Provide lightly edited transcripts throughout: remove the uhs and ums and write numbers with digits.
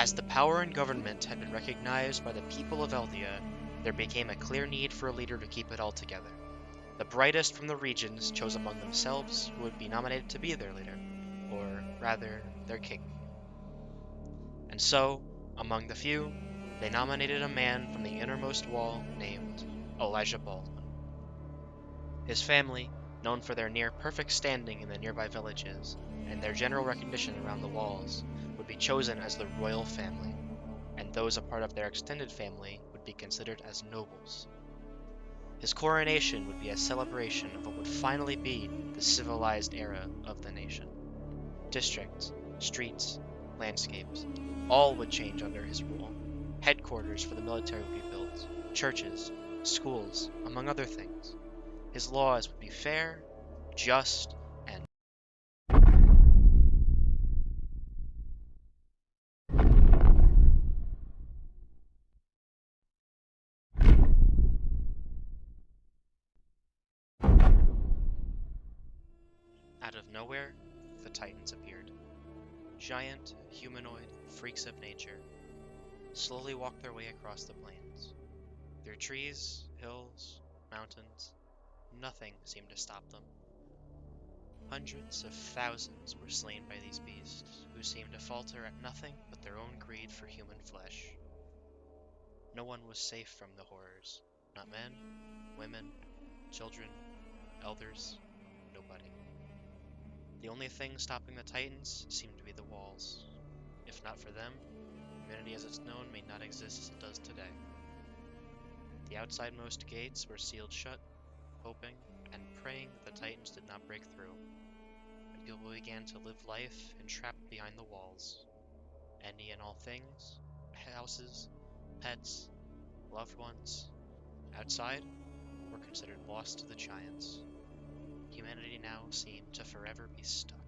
As the power and government had been recognized by the people of Eldia, there became a clear need for a leader to keep it all together. The brightest from the regions chose among themselves who would be nominated to be their leader, or rather, their king. And so, among the few, they nominated a man from the innermost wall named Elijah Baldwin. His family, known for their near perfect standing in the nearby villages and their general recognition around the walls, would be chosen as the royal family, and those a part of their extended family would be considered as nobles. His coronation would be a celebration of what would finally be the civilized era of the nation. Districts, streets, landscapes, all would change under his rule. Headquarters for the military would be built, churches, schools, among other things. His laws would be fair, just, and out of nowhere, the Titans appeared. Giant, humanoid, freaks of nature, slowly walked their way across the plains. Their trees, hills, mountains, nothing seemed to stop them. Hundreds of thousands were slain by these beasts, who seemed to falter at nothing but their own greed for human flesh. No one was safe from the horrors. Not men, women, children, elders, nobody. The only thing stopping the Titans seemed to be the walls. If not for them, humanity as it's known may not exist as it does today. The outsidemost gates were sealed shut, hoping and praying that the Titans did not break through, and people began to live life entrapped behind the walls. Any and all things, houses, pets, loved ones, outside, were considered lost to the giants. Humanity now seemed to forever be stuck.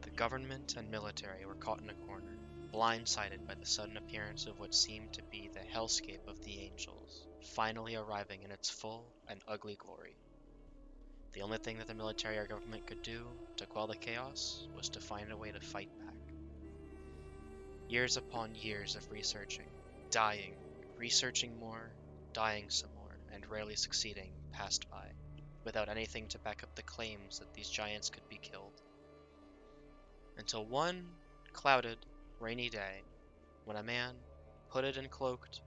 The government and military were caught in a corner, blindsided by the sudden appearance of what seemed to be the hellscape of the angels, finally arriving in its full and ugly glory. The only thing that the military or government could do to quell the chaos was to find a way to fight back. Years upon years of researching, dying, researching more, dying some more, and rarely succeeding passed by, without anything to back up the claims that these giants could be killed. Until one clouded, rainy day, when a man, hooded and cloaked,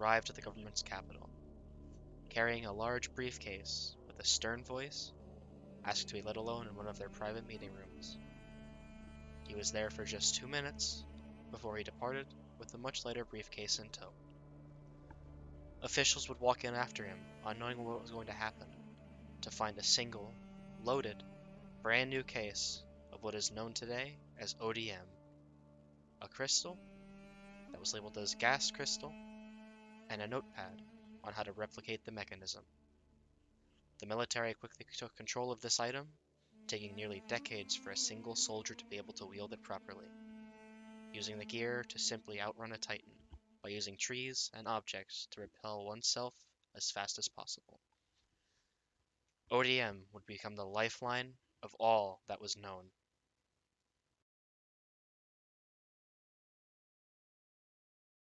arrived at the government's capital, carrying a large briefcase with a stern voice, asked to be let alone in one of their private meeting rooms. He was there for just 2 minutes before he departed with a much lighter briefcase in tow. Officials would walk in after him, unknowing what was going to happen, to find a single, loaded, brand new case of what is known today as ODM, a crystal that was labeled as gas crystal, and a notepad on how to replicate the mechanism. The military quickly took control of this item, taking nearly decades for a single soldier to be able to wield it properly, using the gear to simply outrun a Titan by using trees and objects to repel oneself as fast as possible. ODM would become the lifeline of all that was known